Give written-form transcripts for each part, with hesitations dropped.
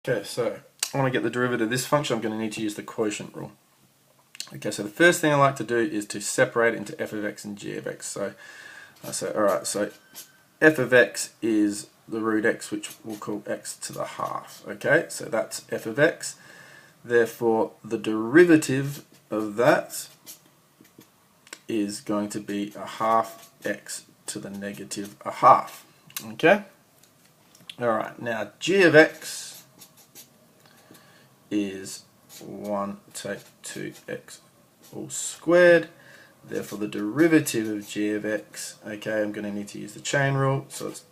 Okay, so I want to get the derivative of this function. I'm going to need to use the quotient rule. Okay, so the first thing I like to do is to separate it into f of x and g of x. So I say, alright, so f of x is the root x, which we'll call x to the half. Okay, so that's f of x. Therefore, the derivative of that is going to be a half x to the negative a half. Okay? Alright, now g of x is 1 take 2x all squared. Therefore, the derivative of g of x, okay, I'm going to need to use the chain rule. So it's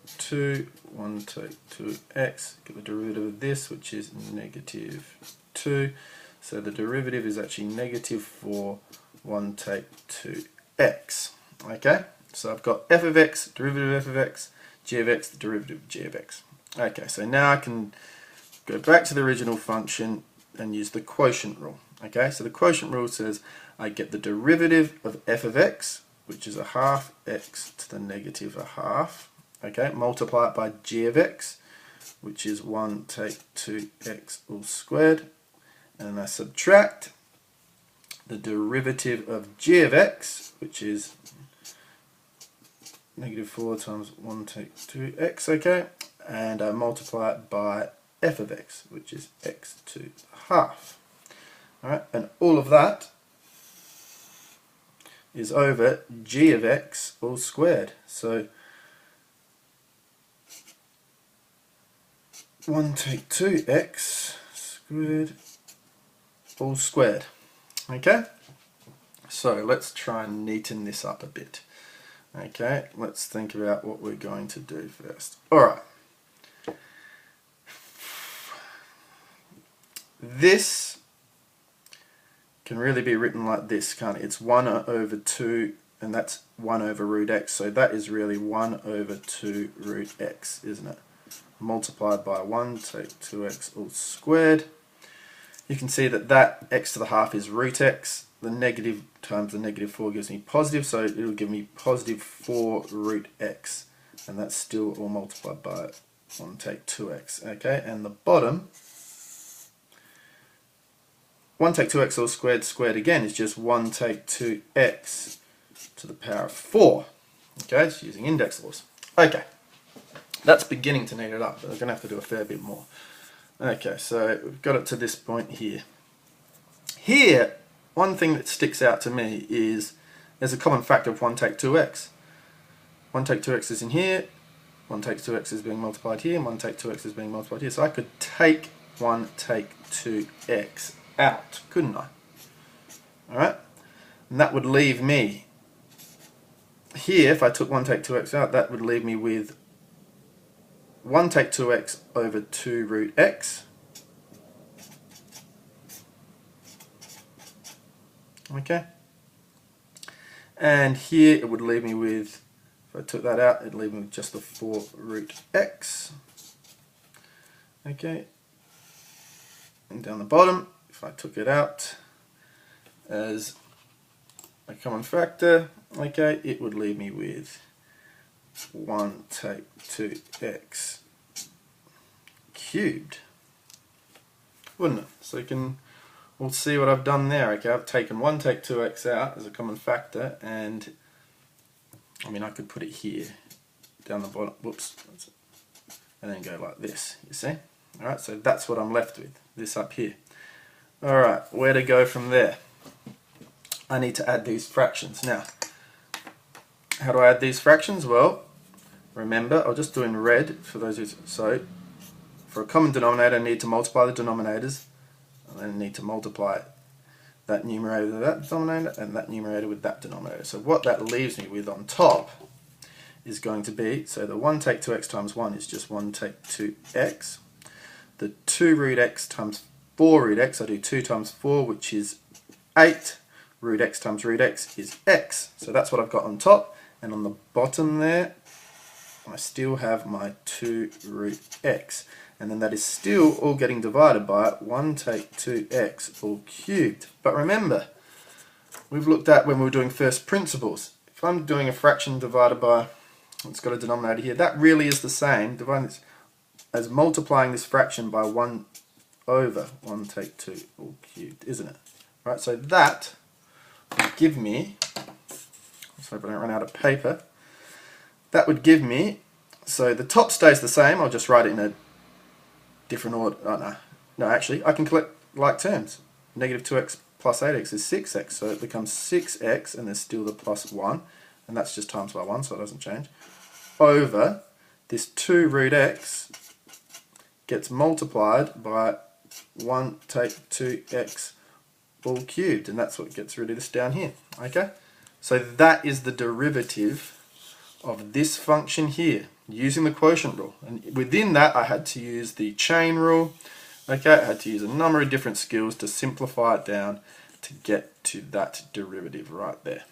1 take 2x, get the derivative of this, which is negative 2. So the derivative is actually negative 4, 1 take 2x. Okay, so I've got f of x, derivative of f of x, g of x, the derivative of g of x. Okay, so now I can go back to the original function and use the quotient rule. Okay, so the quotient rule says I get the derivative of f of x, which is a half x to the negative a half. Okay, multiply it by g of x, which is 1 take 2x all squared. And I subtract the derivative of g of x, which is negative 4 times 1 take 2x, okay, and I multiply it by f of x, which is x to the half. Alright, and all of that is over g of x all squared. So 1 take 2x squared all squared. Okay, so let's try and neaten this up a bit. Okay, let's think about what we're going to do first. Alright, this can really be written like this, can't it? It's 1 over 2, and that's 1 over root x, so that is really 1 over 2 root x, isn't it? Multiplied by 1 take 2x all squared. You can see that that x to the half is root x. The negative times the negative 4 gives me positive, so it will give me positive 4 root x, and that's still all multiplied by 1 take 2x. Okay, and the bottom, 1 take 2x all squared squared again is just 1 take 2x to the power of 4. Okay, it's using index laws. Okay, that's beginning to neat it up, but we're going to have to do a fair bit more. Okay, so we've got it to this point here. Here, one thing that sticks out to me is there's a common factor of 1 take 2x. 1 take 2x is in here, 1 take 2x is being multiplied here, and 1 take 2x is being multiplied here. So I could take 1 take 2x out, couldn't I? Alright, and that would leave me here, if I took 1 take 2x out, that would leave me with 1 take 2x over 2 root x. Okay, and here it would leave me with, if I took that out, it'd leave me with just the 4 root x. Okay, and down the bottom, if I took it out as a common factor, okay, it would leave me with 1 take 2x cubed, wouldn't it? So you can, we'll see what I've done there. Okay, I've taken 1 take 2x out as a common factor, and I mean I could put it here down the bottom, whoops, and then go like this, you see? Alright, so that's what I'm left with, this up here. Alright, where to go from there? I need to add these fractions. Now, how do I add these fractions? Well, remember, I'll just do in red for those who, so for a common denominator I need to multiply the denominators, and then I need to multiply that numerator with that denominator and that numerator with that denominator. So what that leaves me with on top is going to be, so the 1 take 2x times 1 is just 1 take 2x. The 2 root x times 4 root x, I do 2 times 4, which is 8. Root x times root x is x. So that's what I've got on top. And on the bottom there, I still have my 2 root x. And then that is still all getting divided by 1 take 2x all cubed. But remember, we've looked at when we were doing first principles. If I'm doing a fraction divided by, it's got a denominator here, that really is the same. Dividing this as multiplying this fraction by 1 over 1 take 2 all cubed, isn't it? Right, so that would give me, let's hope I don't run out of paper, that would give me, so the top stays the same, I'll just write it in a different order, oh no, actually, I can collect like terms. Negative 2x plus 8x is 6x, so it becomes 6x, and there's still the plus 1, and that's just times by 1, so it doesn't change, over this 2 root x gets multiplied by 1 take 2x all cubed, and that's what gets rid of this down here. Okay, so that is the derivative of this function here using the quotient rule, and within that I had to use the chain rule. Okay, I had to use a number of different skills to simplify it down to get to that derivative right there.